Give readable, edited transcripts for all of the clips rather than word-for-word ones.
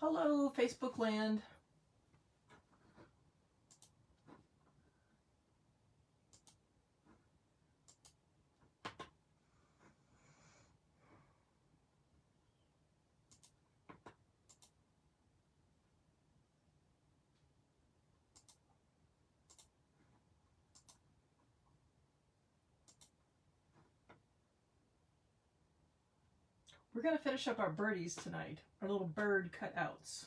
Hello, Facebook land. We're going to finish up our birdies tonight, our little bird cutouts.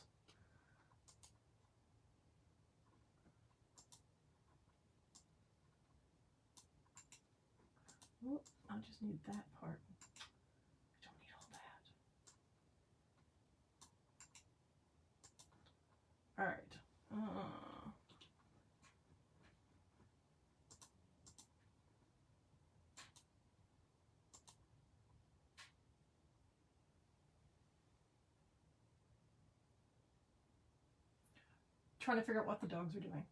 Oh, I just need that part. I don't need all that. All right. Trying to figure out what the dogs are doing.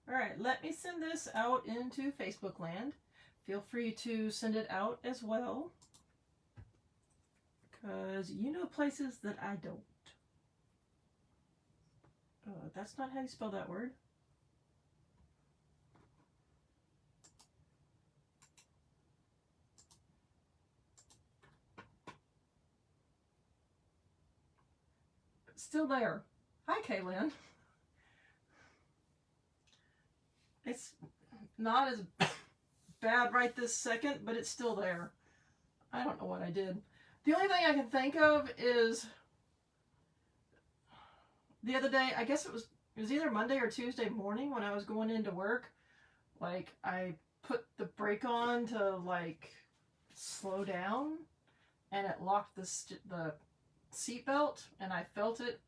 All right, let me send this out into Facebook land. Feel free to send it out as well, because you know places that I don't. That's not how you spell that word. Still there. Hi, Kaylin. It's not as bad right this second, but it's still there. I don't know what I did. The only thing I can think of is the other day, I guess it was either Monday or Tuesday morning when I was going into work. Like, I put the brake on to, like, slow down, and it locked the seat belt, and I felt it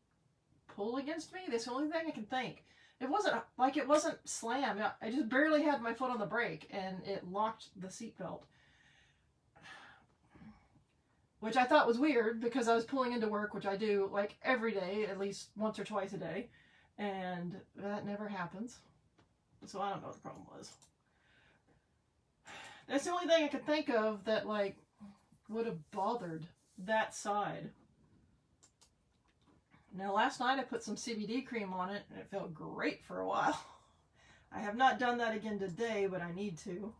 pull against me. That's the only thing I can think. It wasn't slam. I just barely had my foot on the brake, and it locked the seat belt. Which I thought was weird, because I was pulling into work, which I do, like, every day, at least once or twice a day. And that never happens. So I don't know what the problem was. That's the only thing I could think of that, like, would have bothered that side. Now, last night I put some CBD cream on it, and it felt great for a while. I have not done that again today, but I need to.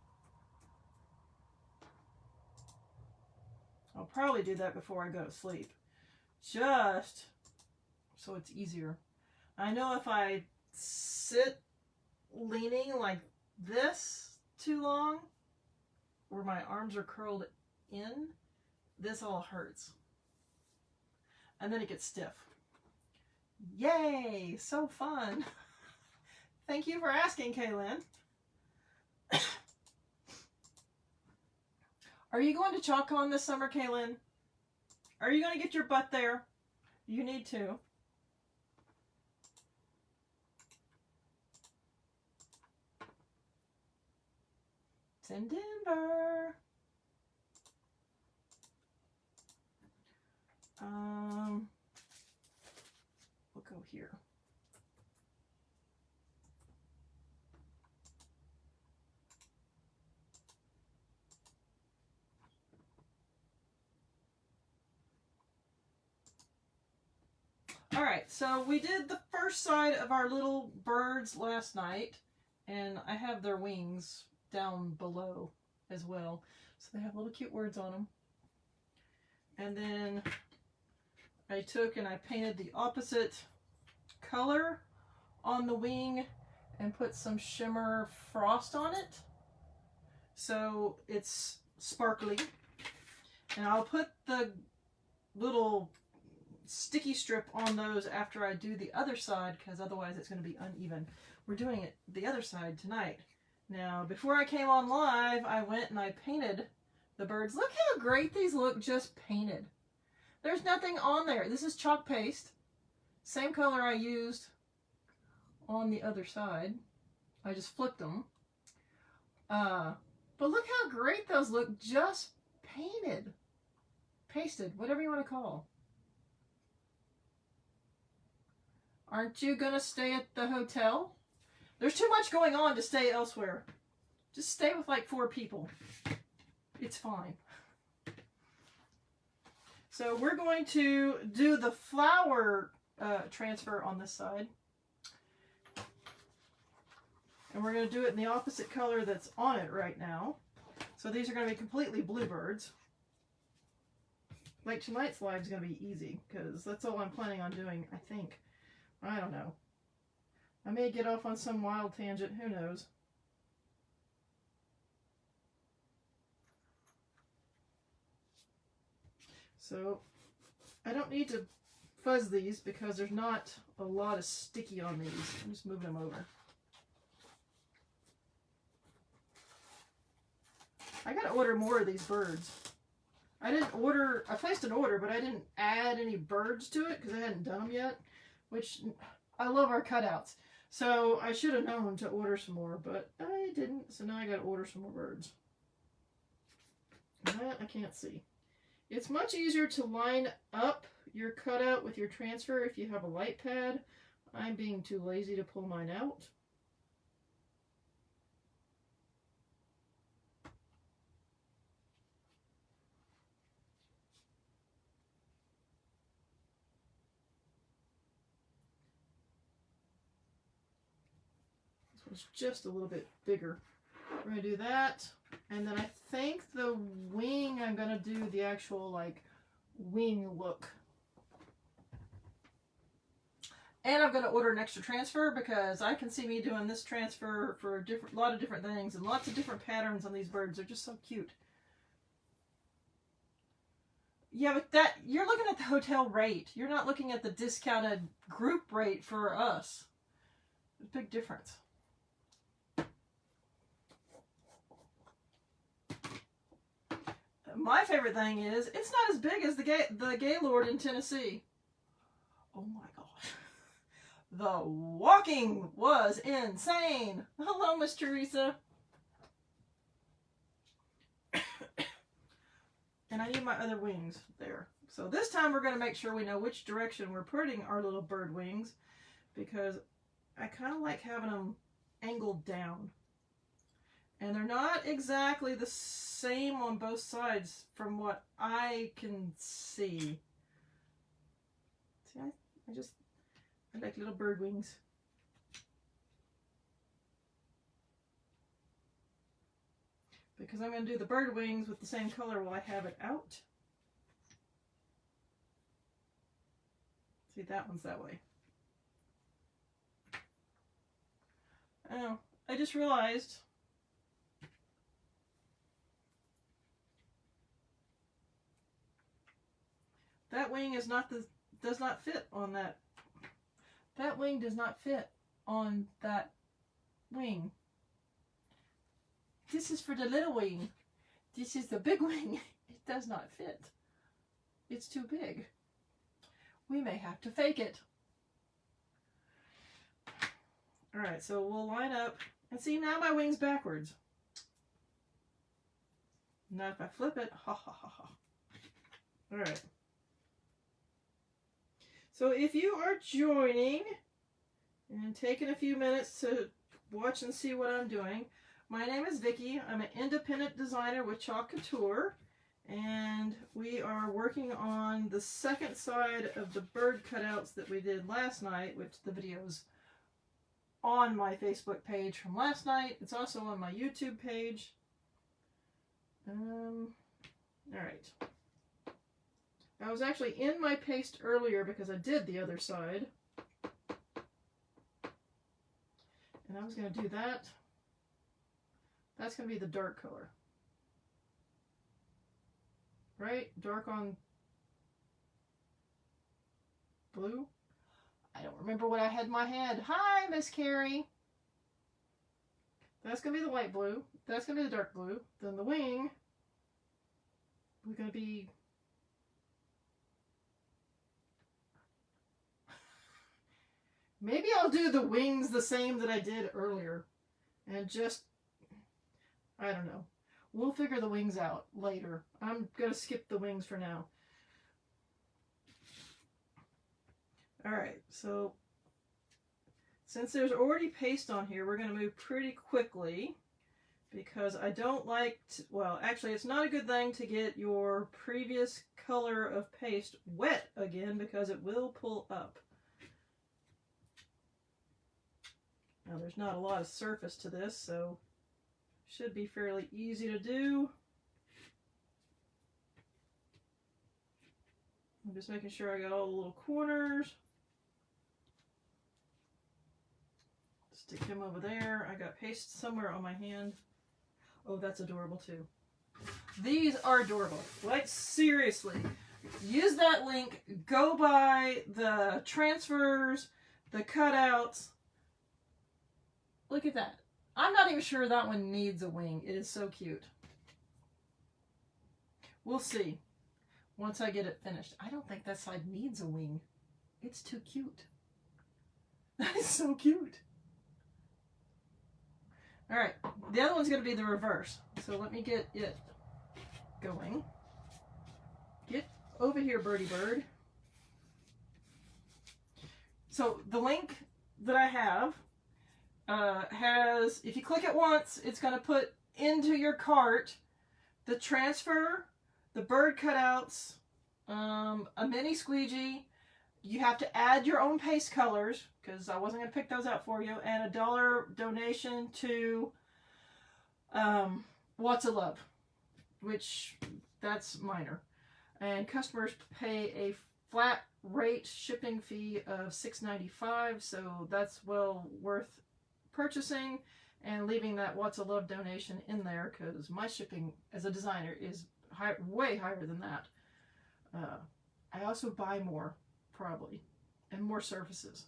I'll probably do that before I go to sleep, just so it's easier. I know if I sit leaning like this too long, where my arms are curled in, this all hurts. And then it gets stiff. Yay! So fun! Thank you for asking, Kaylin. Are you going to ChalkCon this summer, Kaylin? Are you going to get your butt there? You need to. It's in Denver. We'll go here. All right, so we did the first side of our little birds last night, and I have their wings down below as well. So they have little cute words on them. And then I took and I painted the opposite color on the wing and put some shimmer frost on it, so it's sparkly. And I'll put the little sticky strip on those after I do the other side, because otherwise it's going to be uneven. We're doing it the other side tonight. Now, before I came on live, I went and I painted the birds. Look how great these look just painted. There's nothing on there. This is chalk paste. Same color I used on the other side. I just flipped them. But look how great those look just painted. Pasted, whatever you want to call. Aren't you going to stay at the hotel? There's too much going on to stay elsewhere. Just stay with like 4 people. It's fine. So we're going to do the flower transfer on this side. And we're going to do it in the opposite color that's on it right now. So these are going to be completely bluebirds. Like tonight's live is going to be easy because that's all I'm planning on doing, I think. I don't know. I may get off on some wild tangent, who knows. So I don't need to fuzz these because there's not a lot of sticky on these. I'm just moving them over. I gotta order more of these birds. I placed an order, but I didn't add any birds to it because I hadn't done them yet, which I love our cutouts. So I should have known to order some more, but I didn't, so now I gotta order some more birds. That I can't see. It's much easier to line up your cutout with your transfer if you have a light pad. I'm being too lazy to pull mine out. It's just a little bit bigger. We're going to do that. And then I think the wing, I'm going to do the actual like wing look. And I'm going to order an extra transfer because I can see me doing this transfer for a lot of different things and lots of different patterns on these birds. They're just so cute. Yeah, but you're looking at the hotel rate. You're not looking at the discounted group rate for us. There's a big difference. My favorite thing is, it's not as big as the Gaylord in Tennessee. Oh my gosh. The walking was insane. Hello, Miss Teresa. And I need my other wings there. So this time we're going to make sure we know which direction we're putting our little bird wings, because I kind of like having them angled down. And they're not exactly the same on both sides from what I can see. See, I like little bird wings. Because I'm going to do the bird wings with the same color while I have it out. See, that one's that way. Oh, I just realized that wing is does not fit on that. That wing does not fit on that wing. This is for the little wing. This is the big wing. It does not fit. It's too big. We may have to fake it. Alright, so we'll line up. And see, now my wing's backwards. Now if I flip it, ha ha ha ha. Alright. So if you are joining and taking a few minutes to watch and see what I'm doing, my name is Vicki. I'm an independent designer with Chalk Couture, and we are working on the second side of the bird cutouts that we did last night, which the video's on my Facebook page from last night. It's also on my YouTube page. Alright. I was actually in my paste earlier because I did the other side. And I was going to do that. That's going to be the dark color. Right? Dark on blue? I don't remember what I had in my head. Hi, Miss Carrie. That's going to be the light blue. That's going to be the dark blue. Then the wing, we're going to be... Maybe I'll do the wings the same that I did earlier. And just... I don't know. We'll figure the wings out later. I'm going to skip the wings for now. Alright, so since there's already paste on here, we're going to move pretty quickly because I don't like to, well, actually it's not a good thing to get your previous color of paste wet again because it will pull up. Now there's not a lot of surface to this, so should be fairly easy to do. I'm just making sure I got all the little corners. Stick him over there. I got paste somewhere on my hand. Oh, that's adorable too. These are adorable. Like, seriously. Use that link. Go buy the transfers, the cutouts. Look at that. I'm not even sure that one needs a wing. It is so cute. We'll see once I get it finished. I don't think that side needs a wing. It's too cute. That is so cute. All right, the other one's going to be the reverse. So let me get it going. Get over here, birdie bird. So the link that I have has, if you click it once, it's going to put into your cart the transfer, the bird cutouts, a mini squeegee. You have to add your own paste colors because I wasn't going to pick those out for you, and a $1 donation to Watts of Love, which that's minor. And customers pay a flat rate shipping fee of $6.95, so that's well worth purchasing and leaving that Watts of Love donation in there because my shipping as a designer is way higher than that. I also buy more, probably, and more surfaces.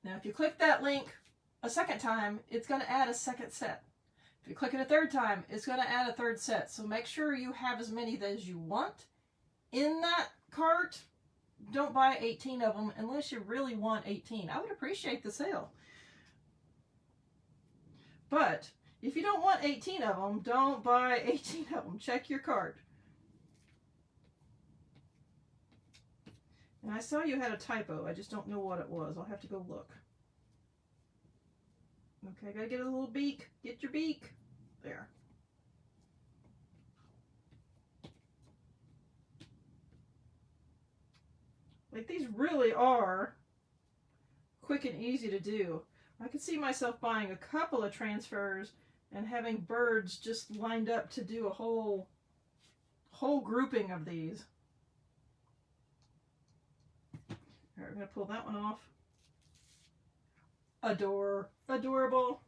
Now, if you click that link a second time, it's going to add a second set. If you click it a third time, it's going to add a third set. So make sure you have as many as you want in that cart. Don't buy 18 of them unless you really want 18. I would appreciate the sale. But if you don't want 18 of them, don't buy 18 of them. Check your cart. And I saw you had a typo. I just don't know what it was. I'll have to go look. Okay, gotta get a little beak. Get your beak. There. Like, these really are quick and easy to do. I could see myself buying a couple of transfers and having birds just lined up to do a whole grouping of these. All right, we're going to pull that one off. Adorable.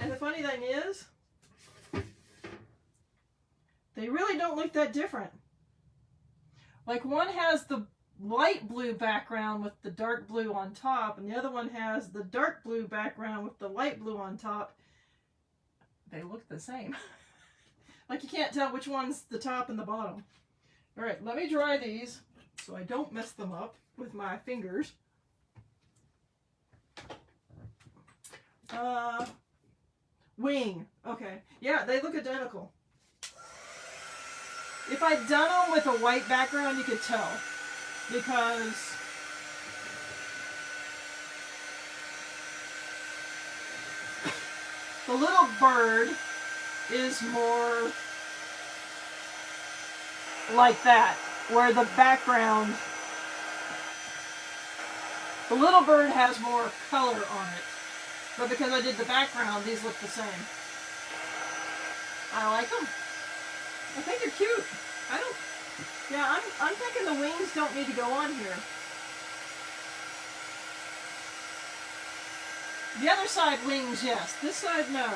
And the funny thing is, they really don't look that different. Like, one has the light blue background with the dark blue on top, and the other one has the dark blue background with the light blue on top. They look the same. Like, you can't tell which one's the top and the bottom. All right, let me dry these so I don't mess them up with my fingers. Wing. Okay. Yeah, they look identical. If I'd done them with a white background, you could tell. Because the little bird is more like that, where the background, the little bird has more color on it. But because I did the background, these look the same. I like them. I think they're cute. Yeah, I'm thinking the wings don't need to go on here. The other side wings, yes. This side, no.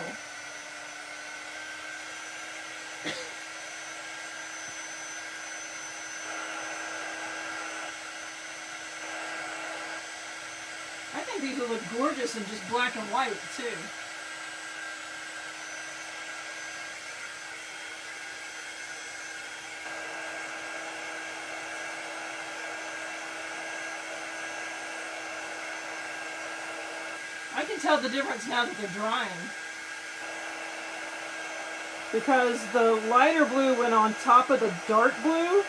I think these will look gorgeous in just black and white, too. I can tell the difference now that they're drying. Because the lighter blue went on top of the dark blue,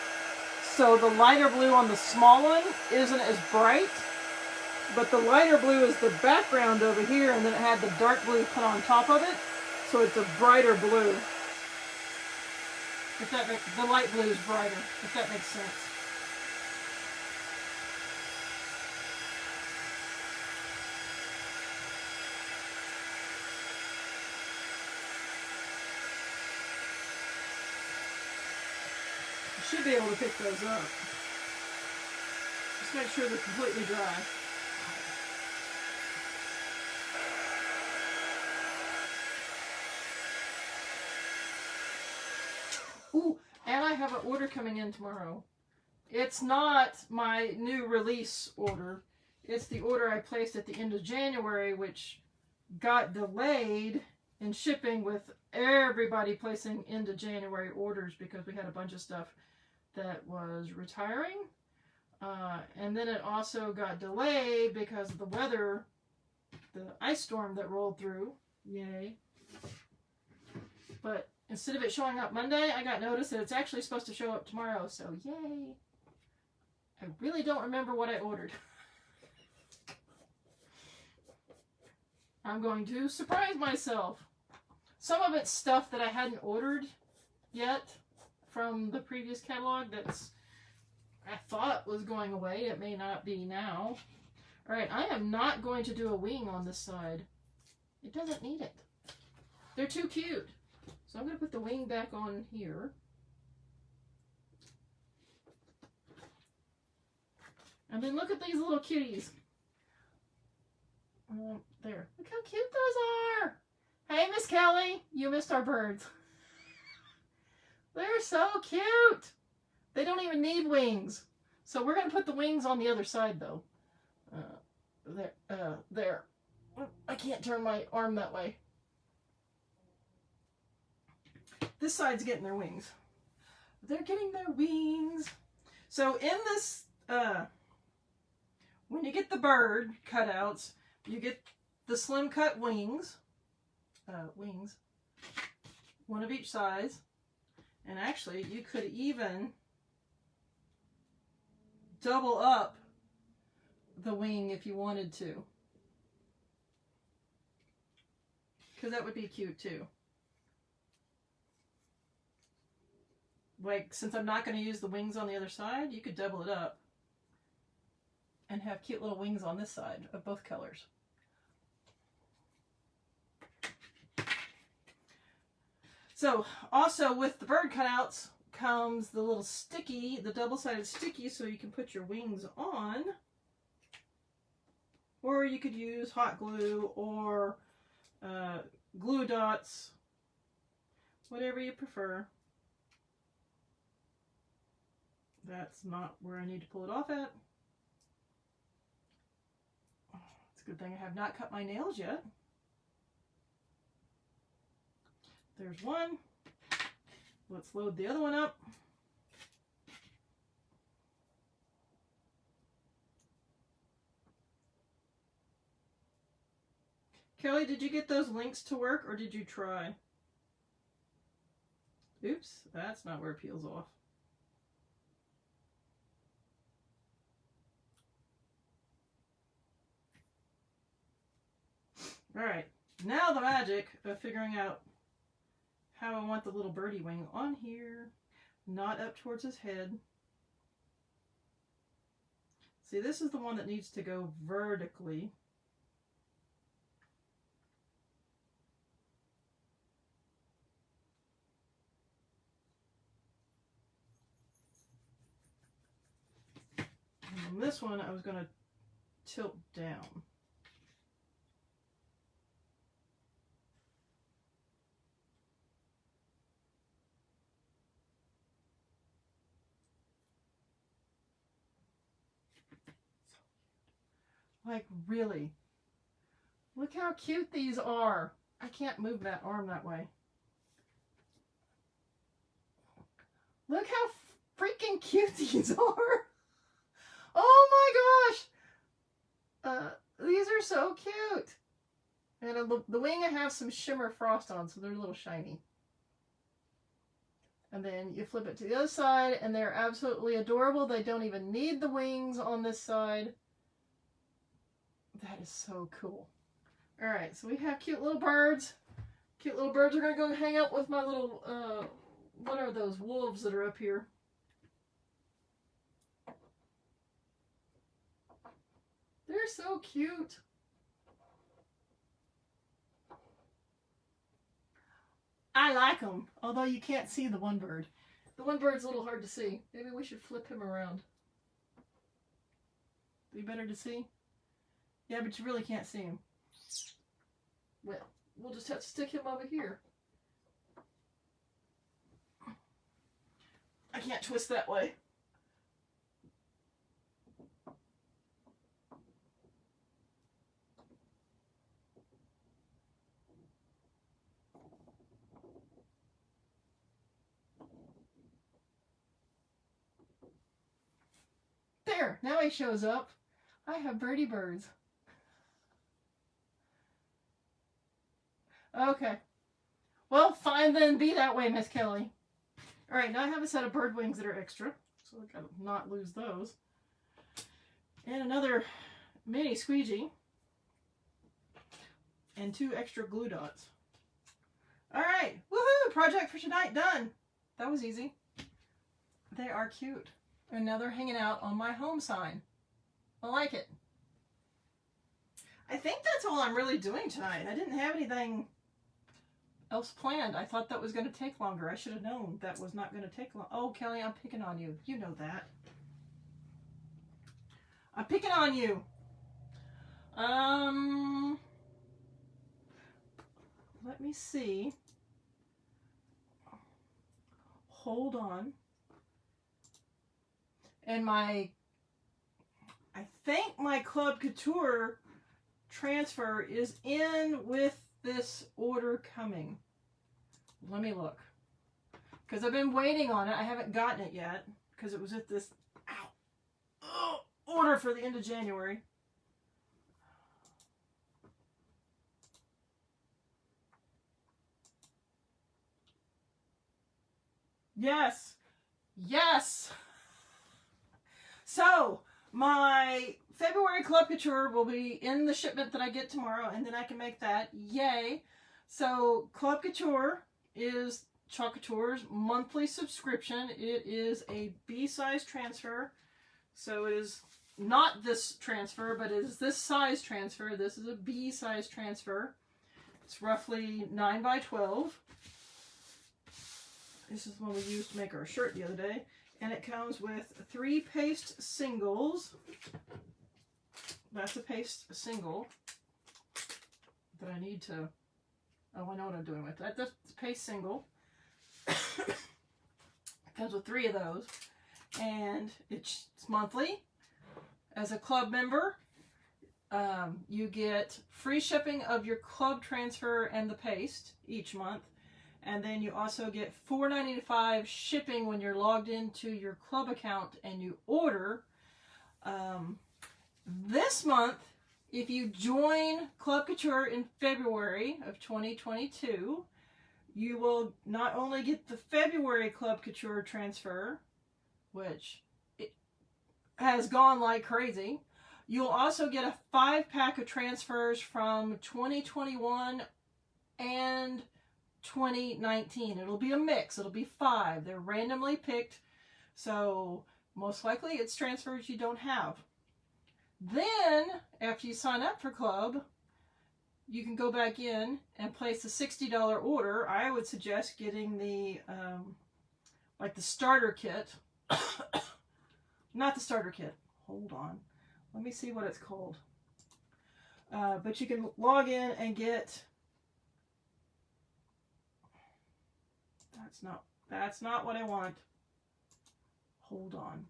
so the lighter blue on the small one isn't as bright. But the lighter blue is the background over here, and then it had the dark blue put on top of it, so it's a brighter blue. If that makes, the light blue is brighter, if that makes sense. You should be able to pick those up. Just make sure they're completely dry. Ooh, and I have an order coming in tomorrow. It's not my new release order. It's the order I placed at the end of January, which got delayed in shipping with everybody placing end of January orders because we had a bunch of stuff that was retiring. And then it also got delayed because of the weather, the ice storm that rolled through. Yay. But instead of it showing up Monday, I got notice that it's actually supposed to show up tomorrow, so yay. I really don't remember what I ordered. I'm going to surprise myself. Some of it's stuff that I hadn't ordered yet from the previous catalog that's I thought was going away. It may not be now. Alright, I am not going to do a wing on this side. It doesn't need it. They're too cute. So I'm going to put the wing back on here. And then look at these little kitties. There. Look how cute those are. Hey, Miss Kelly. You missed our birds. They're so cute. They don't even need wings. So we're going to put the wings on the other side, though. There. I can't turn my arm that way. This side's getting their wings. They're getting their wings. So in this, when you get the bird cutouts, you get the slim cut wings. One of each size. And actually, you could even double up the wing if you wanted to. Because that would be cute too. Like, since I'm not going to use the wings on the other side, you could double it up and have cute little wings on this side of both colors. So, also with the bird cutouts comes the little sticky, the double-sided sticky, so you can put your wings on. Or you could use hot glue or glue dots, whatever you prefer. That's not where I need to pull it off at. It's a good thing I have not cut my nails yet. There's one. Let's load the other one up. Kelly, did you get those links to work or did you try? Oops, that's not where it peels off. Alright, now the magic of figuring out how I want the little birdie wing on here, not up towards his head. See, this is the one that needs to go vertically. And this one I was going to tilt down. Like, really? Look how cute these are. I can't move that arm that way. Look how freaking cute these are. Oh my gosh. These are so cute. And the wing I have some shimmer frost on, so they're a little shiny. And then you flip it to the other side, and they're absolutely adorable. They don't even need the wings on this side. That is so cool. All right, so we have cute little birds. Cute little birds are going to go hang out with my little, what are those wolves that are up here? They're so cute. I like them, although you can't see the one bird. The one bird's a little hard to see. Maybe we should flip him around. Be better to see? Yeah, but you really can't see him. Well, we'll just have to stick him over here. I can't twist that way. There, now he shows up. I have birdie birds. Okay. Well, fine then, be that way, Miss Kelly. All right, now I have a set of bird wings that are extra, so I gotta not lose those. And another mini squeegee. And 2 extra glue dots. All right, woohoo! Project for tonight done. That was easy. They are cute. And now they're hanging out on my home sign. I like it. I think that's all I'm really doing tonight. I didn't have anything else planned. I thought that was going to take longer. I should have known that was not going to take long. Oh, Kelly, I'm picking on you. You know that. I'm picking on you. Let me see. Hold on. And I think my Club Couture transfer is in with this order coming. Let me look. Because I've been waiting on it. I haven't gotten it yet. Because it was at this order for the end of January. Yes. Yes. So, my February Club Couture will be in the shipment that I get tomorrow, and then I can make that. Yay! So, Club Couture is Chalk Couture's monthly subscription. It is a B-size transfer. So, it is not this transfer, but it is this size transfer. This is a B-size transfer. It's roughly 9 by 12. This is the one we used to make our shirt the other day. And it comes with 3 paste singles. That's a paste single that I need to... Oh, I know what I'm doing with that. That's a paste single. It comes with 3 of those. And it's monthly. As a club member, you get free shipping of your club transfer and the paste each month. And then you also get $4.95 shipping when you're logged into your club account and you order. This month, if you join Club Couture in February of 2022, you will not only get the February Club Couture transfer, which it has gone like crazy, you'll also get a 5-pack of transfers from 2021 and 2019. It'll be a mix. It'll be 5. They're randomly picked, so most likely it's transfers you don't have. Then, after you sign up for Club, you can go back in and place a $60 order. I would suggest getting the like the starter kit. Not the starter kit. Hold on. Let me see what it's called. But you can log in and get... That's not what I want. Hold on.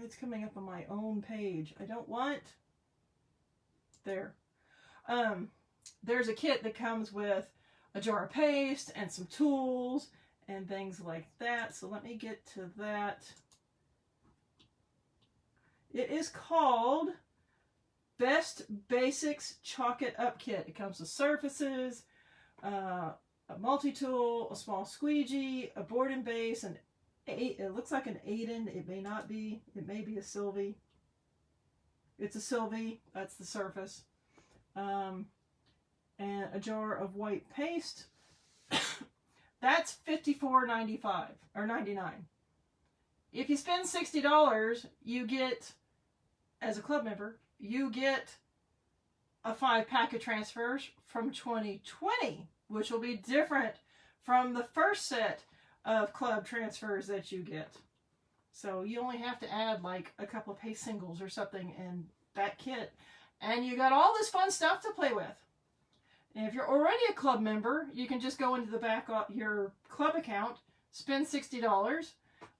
It's coming up on my own page. I don't want... There. There's a kit that comes with a jar of paste and some tools and things like that. So let me get to that. It is called Best Basics Chalk It Up Kit. It comes with surfaces, a multi-tool, a small squeegee, a board and base, and it looks like an Aiden. It may not be. It may be a Sylvie. It's a Sylvie. That's the surface. And a jar of white paste. That's $54.95 or $99. If you spend $60, you get, as a club member, you get a 5-pack of transfers from 2020, which will be different from the first set of club transfers that you get. So you only have to add like a couple of paste singles or something in that kit, and you got all this fun stuff to play with. And if you're already a club member, you can just go into the back of your club account, spend $60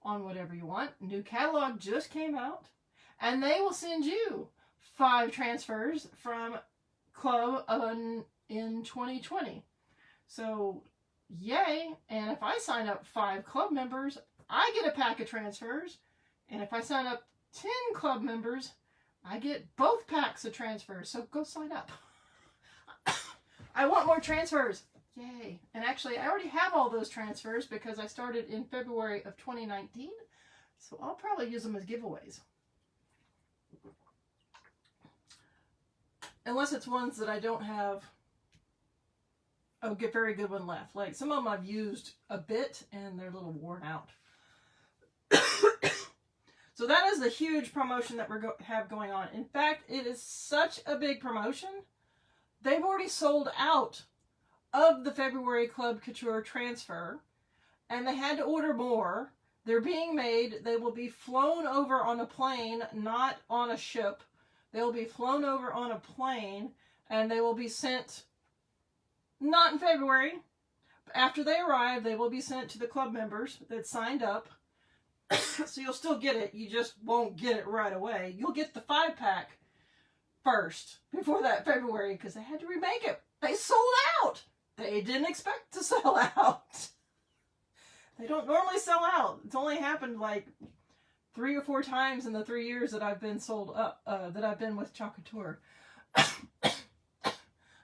on whatever you want. New catalog just came out, and they will send you 5 transfers from club in 2020. So yay. And if I sign up 5 club members, I get a pack of transfers. And if I sign up 10 club members, I get both packs of transfers. So go sign up. I want more transfers. Yay. And actually, I already have all those transfers because I started in February of 2019. So I'll probably use them as giveaways. Unless it's ones that I don't have a very good one left. Like some of them I've used a bit and they're a little worn out. So that is the huge promotion that we have going on. In fact, it is such a big promotion. They've already sold out of the February Club Couture transfer, and they had to order more. They're being made. They will be flown over on a plane, not on a ship. They will be flown over on a plane, and they will be sent, not in February. After they arrive, they will be sent to the club members that signed up. So you'll still get it. You just won't get it right away. You'll get the 5-pack first before that February because they had to remake it. They sold out. They didn't expect to sell out. They don't normally sell out. It's only happened like 3 or 4 times in the 3 years that I've been sold up, that I've been with Chalk Couture.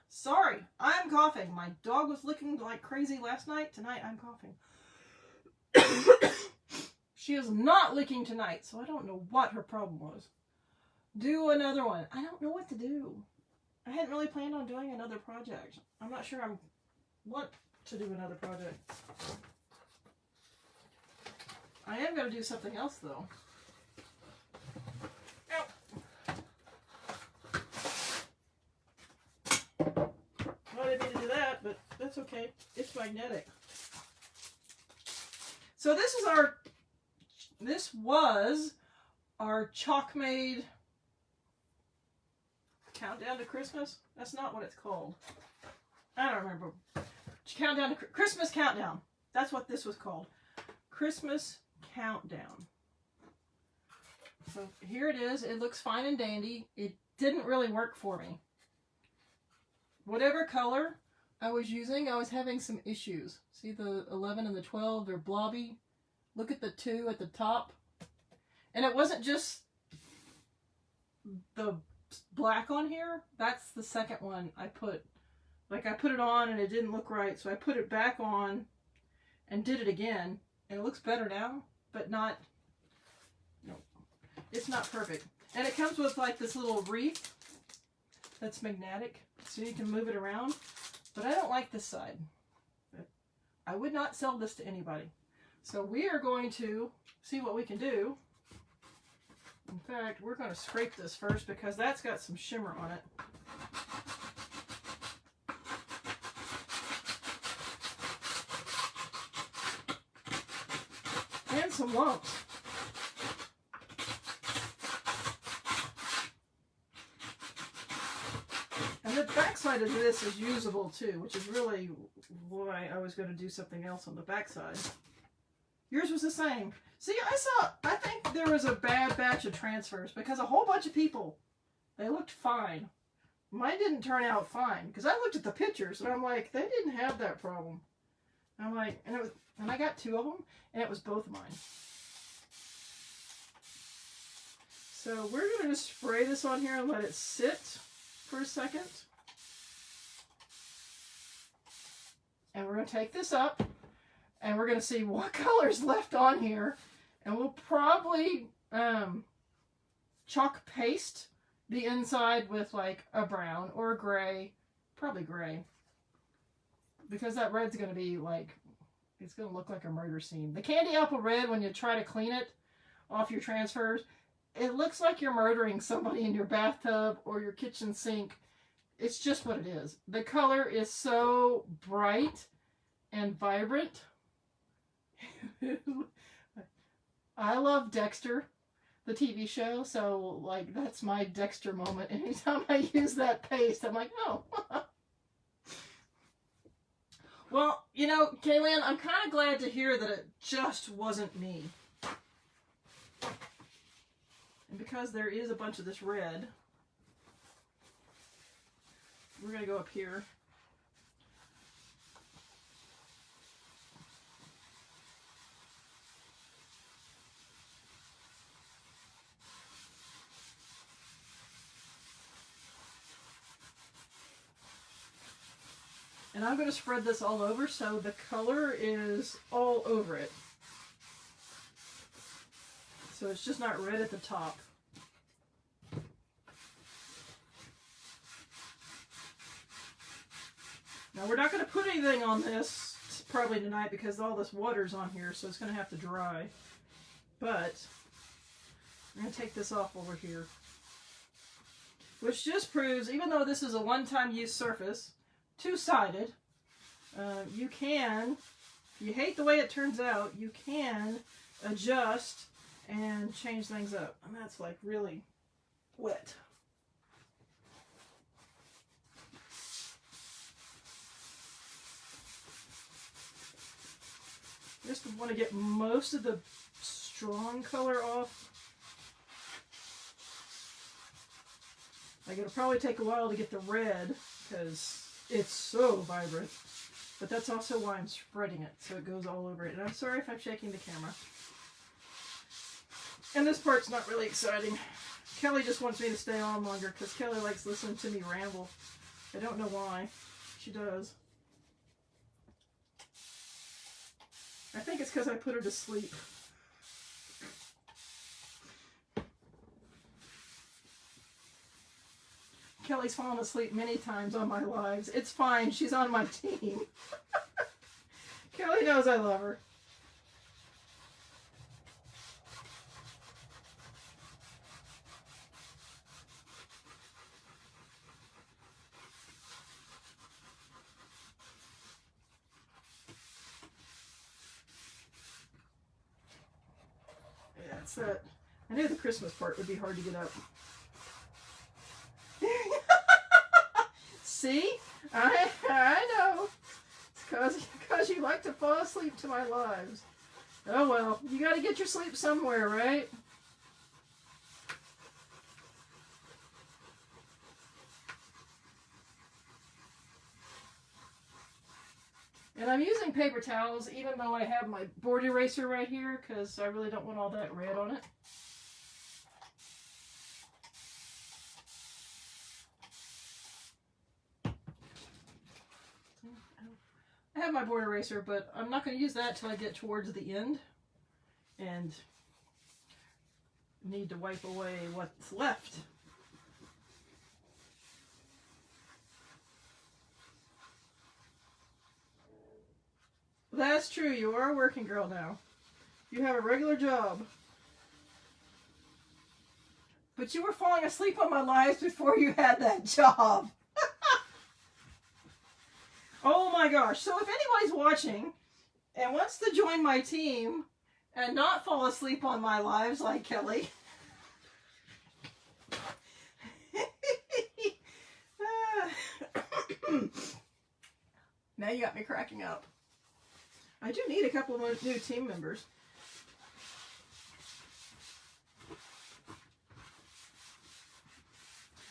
Sorry, I'm coughing. My dog was licking like crazy last night. Tonight I'm coughing. She is not licking tonight, so I don't know what her problem was. Do another one. I don't know what to do. I hadn't really planned on doing another project. I'm not sure I want to do another project. I am going to do something else, though. Ow. Well, I didn't mean to do that, but that's okay. It's magnetic. So this was our Chalkmade Countdown to Christmas? That's not what it's called. I don't remember. Countdown to Christmas Countdown. That's what this was called. Christmas Countdown. So here it is. It looks fine and dandy. It didn't really work for me. Whatever color I was using, I was having some issues. See the 11 and the 12? They're blobby. Look at the 2 at the top. And it wasn't just the black on here. That's the second one I put. Like I put it on and it didn't look right. So I put it back on and did it again. And it looks better now. But not, no, it's not perfect. And it comes with like this little wreath that's magnetic. So you can move it around. But I don't like this side. I would not sell this to anybody. So we are going to see what we can do. In fact, we're going to scrape this first because that's got some shimmer on it. And some lumps. And the backside of this is usable too, which is really why I was going to do something else on the backside. Yours was the same. See, I think there was a bad batch of transfers because a whole bunch of people, they looked fine. Mine didn't turn out fine because I looked at the pictures and I'm like, they didn't have that problem. And I'm like, and I got 2 of them and it was both of mine. So we're going to just spray this on here and let it sit for a second. And we're going to take this up. And we're going to see what color's left on here. And we'll probably chalk paste the inside with like a brown or a gray, probably gray, because that red's going to be like, it's going to look like a murder scene. The candy apple red, when you try to clean it off your transfers, it looks like you're murdering somebody in your bathtub or your kitchen sink. It's just what it is. The color is so bright and vibrant. I love Dexter, the TV show, so like that's my Dexter moment. Anytime I use that paste, I'm like, oh. Well, you know, Kaylin, I'm kind of glad to hear that it just wasn't me. And because there is a bunch of this red, we're going to go up here. And I'm going to spread this all over so the color is all over it. So it's just not red at the top. Now we're not going to put anything on this probably tonight because all this water's on here, so it's going to have to dry. But I'm going to take this off over here. Which just proves, even though this is a one-time use surface, two-sided, you can, if you hate the way it turns out, you can adjust and change things up. And that's like really wet. Just want to get most of the strong color off. Like it'll probably take a while to get the red because it's so vibrant. But that's also why I'm spreading it, so it goes all over it. And I'm sorry if I'm shaking the camera. And this part's not really exciting. Kelly just wants me to stay on longer because Kelly likes listening to me ramble. I don't know why. She does. I think it's because I put her to sleep. Kelly's fallen asleep many times on my lives. It's fine. She's on my team. Kelly knows I love her. Yeah, it's that. I knew the Christmas part would be hard to get up. See? I know. It's because you like to fall asleep to my lives. Oh well, you got to get your sleep somewhere, right? And I'm using paper towels even though I have my board eraser right here because I really don't want all that red on it. I have my board eraser, but I'm not going to use that till I get towards the end and need to wipe away what's left. That's true, you are a working girl now. You have a regular job. But you were falling asleep on my lives before you had that job. Oh my gosh. So if anybody's watching and wants to join my team and not fall asleep on my lives like Kelly. Now you got me cracking up. I do need a couple of new team members.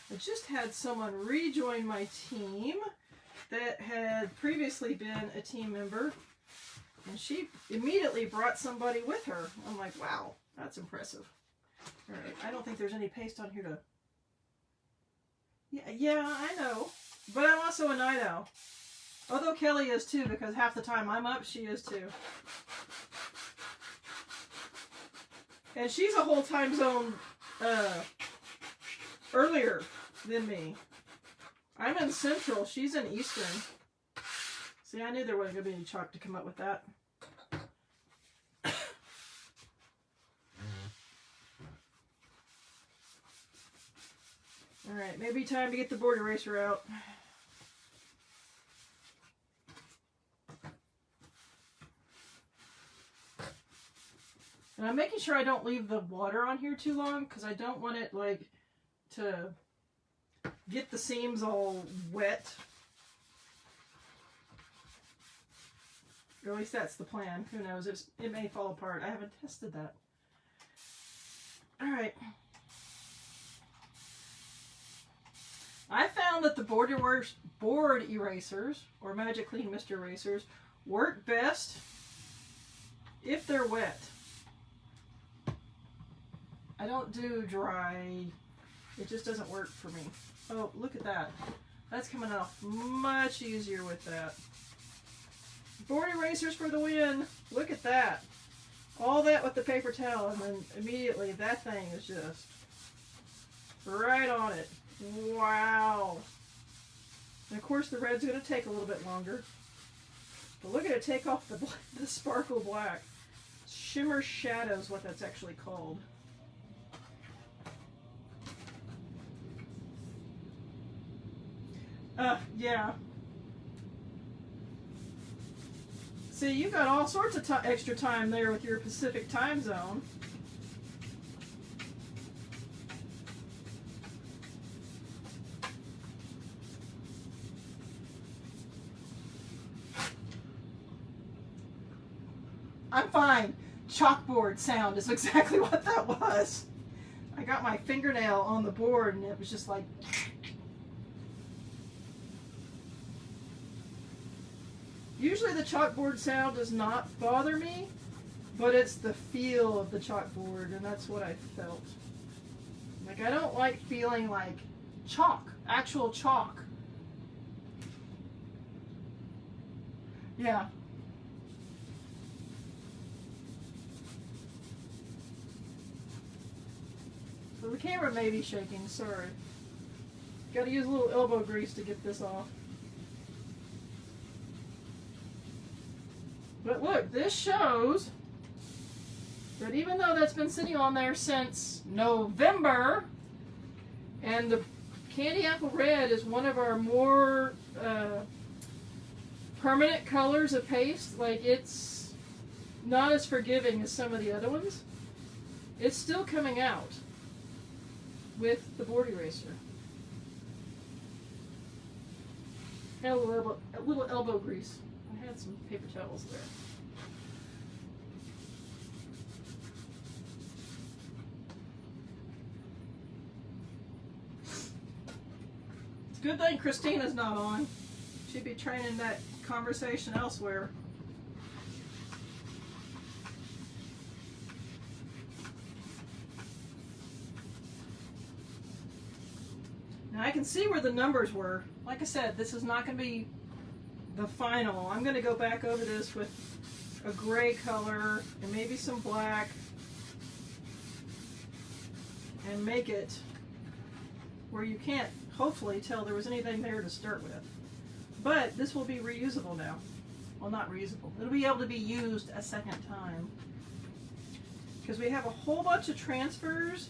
I just had someone rejoin my team that had previously been a team member, and she immediately brought somebody with her. I'm like, wow, that's impressive. All right, I don't think there's any paste on here to... Yeah, I know, but I'm also a night owl. Although Kelly is too, because half the time I'm up, she is too. And she's a whole time zone earlier than me. I'm in Central. She's in Eastern. See, I knew there wasn't going to be any chalk to come up with that. Alright, maybe time to get the board eraser out. And I'm making sure I don't leave the water on here too long because I don't want it like to get the seams all wet. Or at least that's the plan. Who knows? It may fall apart. I haven't tested that. Alright. I found that the board erasers, or Magic Clean Mist erasers, work best if they're wet. I don't do dry. It just doesn't work for me. Oh, look at that. That's coming off much easier with that. Board erasers for the win. Look at that. All that with the paper towel, and then immediately that thing is just right on it. Wow. And of course the red's going to take a little bit longer. But look at it take off the sparkle black. Shimmer shadow is what that's actually called. Yeah. See, you got all sorts of extra time there with your Pacific time zone. I'm fine. Chalkboard sound is exactly what that was. I got my fingernail on the board and it was just like... Usually the chalkboard sound does not bother me, but it's the feel of the chalkboard, and that's what I felt. Like, I don't like feeling like chalk, actual chalk. Yeah. So the camera may be shaking, sorry. Got to use a little elbow grease to get this off. But look, this shows that even though that's been sitting on there since November, and the Candy Apple Red is one of our more permanent colors of paste, like it's not as forgiving as some of the other ones, it's still coming out with the board eraser. Had a little elbow grease. I had some paper towels there. It's a good thing Christina's not on. She'd be training that conversation elsewhere. Now I can see where the numbers were. Like I said, this is not going to be the final. I'm going to go back over this with a gray color and maybe some black and make it where you can't hopefully tell there was anything there to start with. But this will be reusable now. Well, not reusable. It'll be able to be used a second time. Because we have a whole bunch of transfers.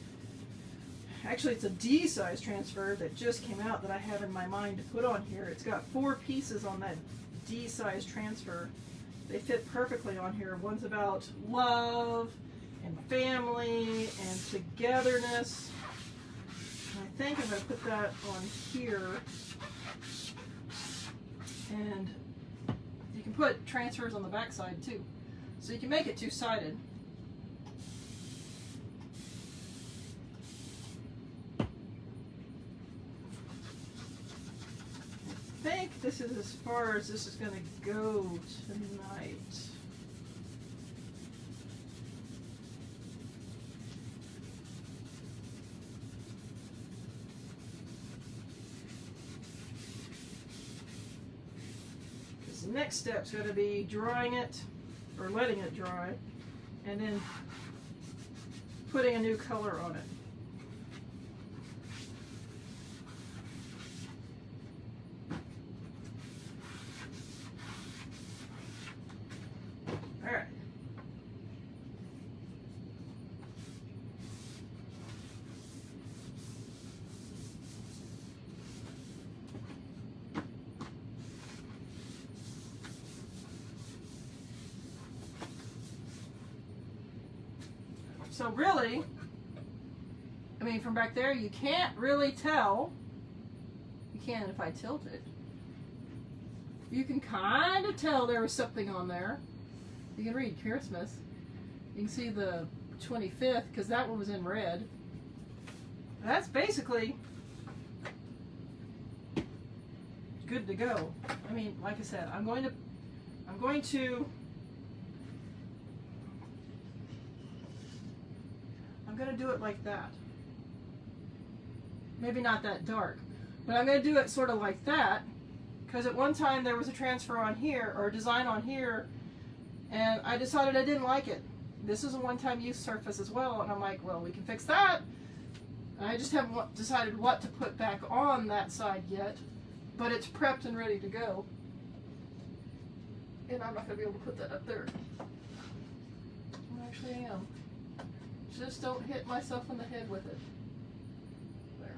Actually, it's a D-size transfer that just came out that I have in my mind to put on here. It's got 4 pieces on that D-size transfer. They fit perfectly on here. One's about love and family and togetherness. And I think I'm going to put that on here. And you can put transfers on the back side too. So you can make it two-sided. I think this is as far as this is going to go tonight. Because the next step's going to be drying it, or letting it dry, and then putting a new color on it. So really, I mean, from back there, you can't really tell. You can if I tilt it. You can kind of tell there was something on there. You can read Christmas. You can see the 25th, because that one was in red. That's basically good to go. I mean, like I said, I'm going to do it like that. Maybe not that dark, but I'm going to do it sort of like that, because at one time there was a transfer on here, or a design on here, and I decided I didn't like it. This is a one-time use surface as well, and I'm like, well, we can fix that. And I just haven't decided what to put back on that side yet, but it's prepped and ready to go. And I'm not going to be able to put that up there. I actually am. Just don't hit myself in the head with it. There.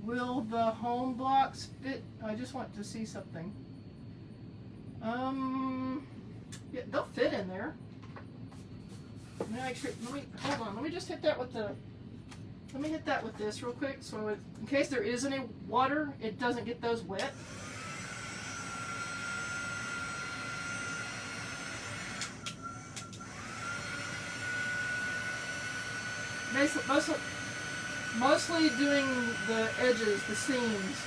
Will the home blocks fit? I just want to see something. Yeah, they'll fit in there. Actually, hold on. Let me just hit that with the. Let me hit that with this real quick, so in case there is any water, it doesn't get those wet. Mostly doing the edges, the seams.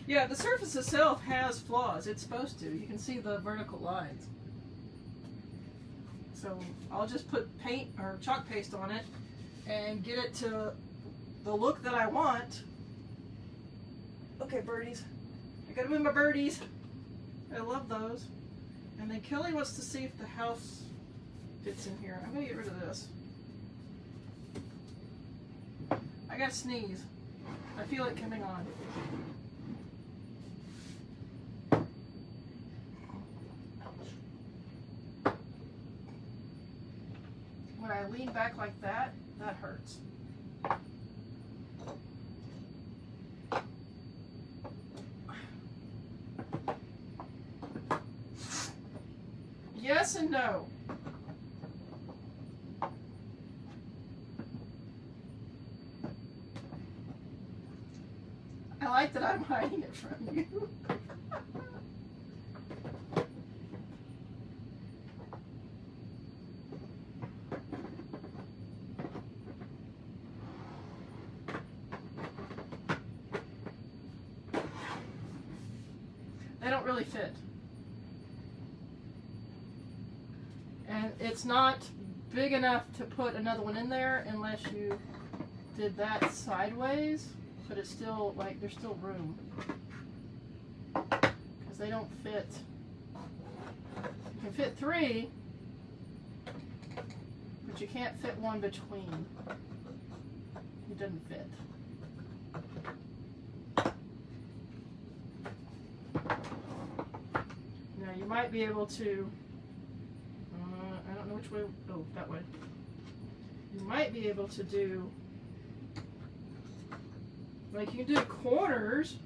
Yeah, the surface itself has flaws. It's supposed to. You can see the vertical lines. So I'll just put paint or chalk paste on it and get it to the look that I want. Okay, birdies. I gotta move my birdies. I love those. And then Kelly wants to see if the house fits in here. I'm gonna get rid of this. I gotta sneeze. I feel it coming on. When I lean back like that, that hurts. Yes and no. I like that I'm hiding it from you. They don't really fit. And it's not big enough to put another one in there unless you did that sideways, but it's still, like, there's still room. Because they don't fit. You can fit 3, but you can't fit one between. It doesn't fit. Now you might be able to, I don't know which way, oh, that way. You might be able to do, like, you can do corners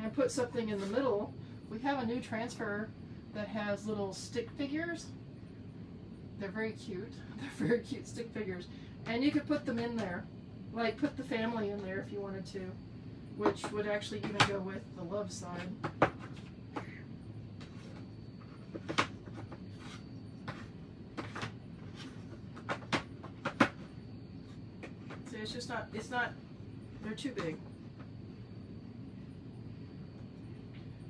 and put something in the middle. We have a new transfer that has little stick figures. They're very cute. They're very cute stick figures. And you could put them in there. Like, put the family in there if you wanted to, which would actually even go with the love side. See, it's not, they're too big.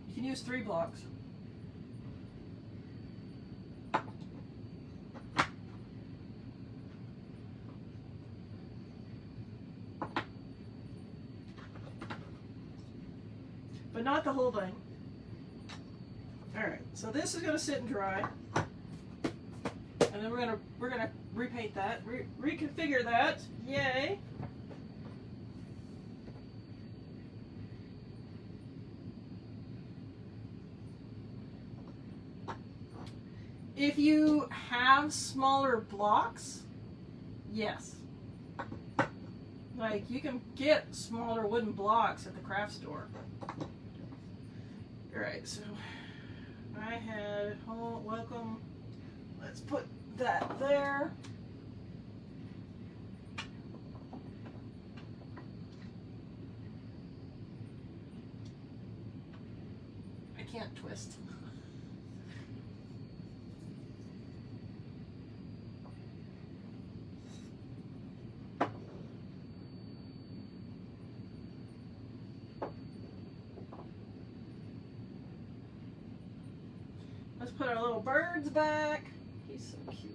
You can use 3 blocks. but not the whole thing. Alright, so this is gonna sit and dry. And then we're gonna repaint that, reconfigure that. Yay! If you have smaller blocks, yes. Like, you can get smaller wooden blocks at the craft store. Alright, so I had, oh, welcome. Let's put that there. I can't twist. Let's put our little birds back. He's so cute.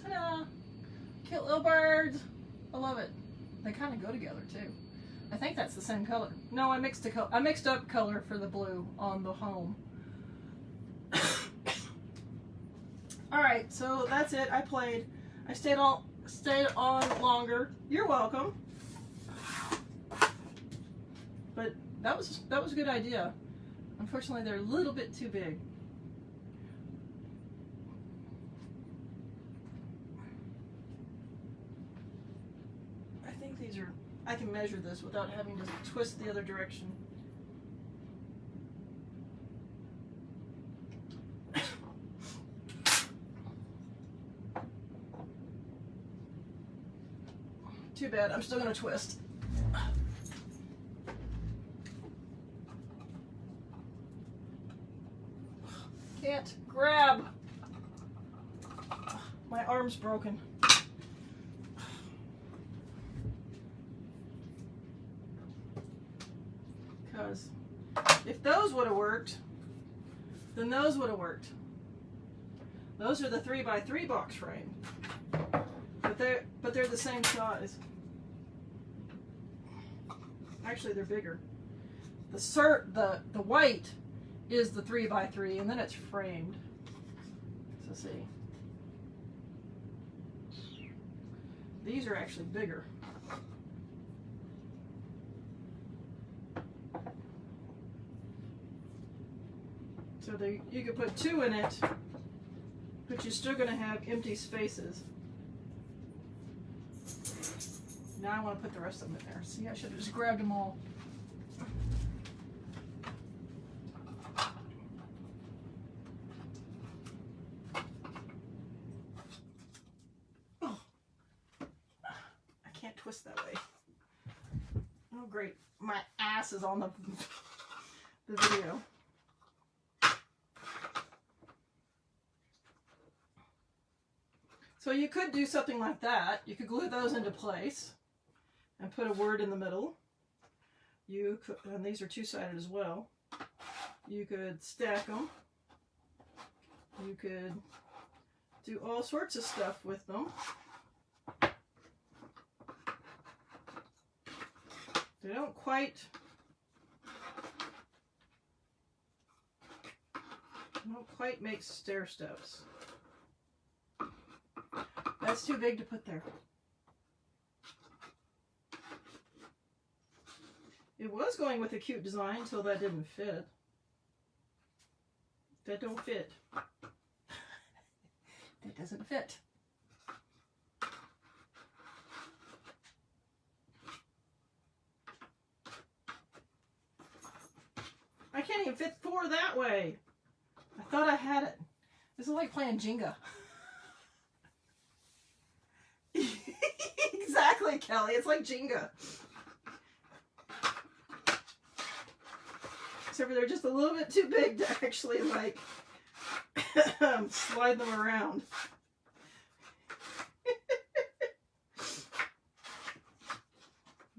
Ta-da! Cute little birds. I love it. They kind of go together too. I think that's the same color. No, I mixed up color for the blue on the home. All right, so that's it. I played. I stayed on longer. You're welcome. But that was a good idea. Unfortunately, they're a little bit too big. I think these are, I can measure this without having to twist the other direction. Too bad, I'm still gonna twist. Can't grab. My arm's broken. Because if those would have worked, then those would have worked. Those are the 3x3 box frame. But they're the same size. Actually, they're bigger. The white is the 3x3, and then it's framed. So see, these are actually bigger. So you could put 2 in it, but you're still going to have empty spaces. Now I want to put the rest of them in there. See, I should have just grabbed them all. Oh, I can't twist that way. Oh, great. My ass is on the video. So you could do something like that. You could glue those into place and put a word in the middle. You could, and these are two-sided as well. You could stack them. You could do all sorts of stuff with them. They don't quite make stair steps. That's too big to put there. It was going with a cute design until that didn't fit. That don't fit. That doesn't fit. I can't even fit 4 that way. I thought I had it. This is like playing Jenga. Exactly, Kelly. It's like Jenga. Except for they're just a little bit too big to actually, like, slide them around.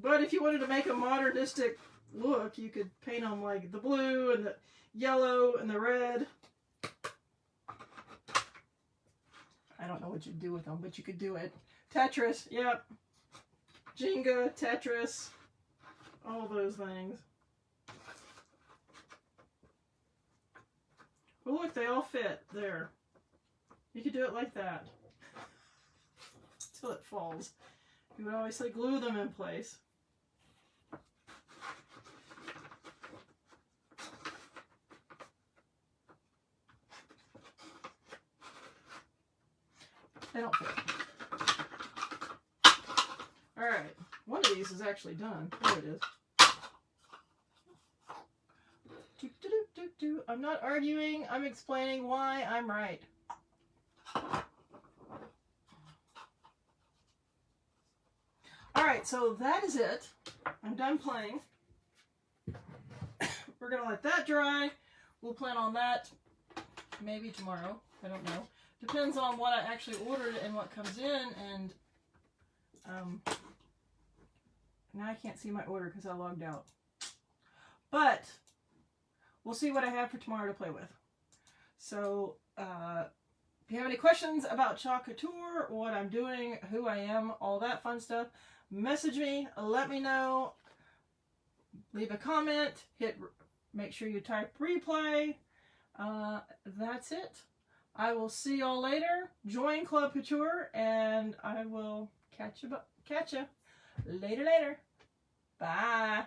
But if you wanted to make a modernistic look, you could paint them like the blue and the yellow and the red. I don't know what you'd do with them, but you could do it. Tetris, yep. Jenga, Tetris, all those things. Oh, look, they all fit there. You could do it like that. Till it falls. You would always say glue them in place. They don't fit. Alright, one of these is actually done. There it is. I'm not arguing, I'm explaining why I'm right. Alright, so that is it. I'm done playing. We're going to let that dry. We'll plan on that maybe tomorrow. I don't know. Depends on what I actually ordered and what comes in. And now I can't see my order because I logged out. But we'll see what I have for tomorrow to play with. So if you have any questions about Chalk Couture, what I'm doing, who I am, all that fun stuff, message me, let me know, leave a comment, make sure you type replay. That's it. I will see y'all later. Join Club Couture, and I will catch you later. Bye.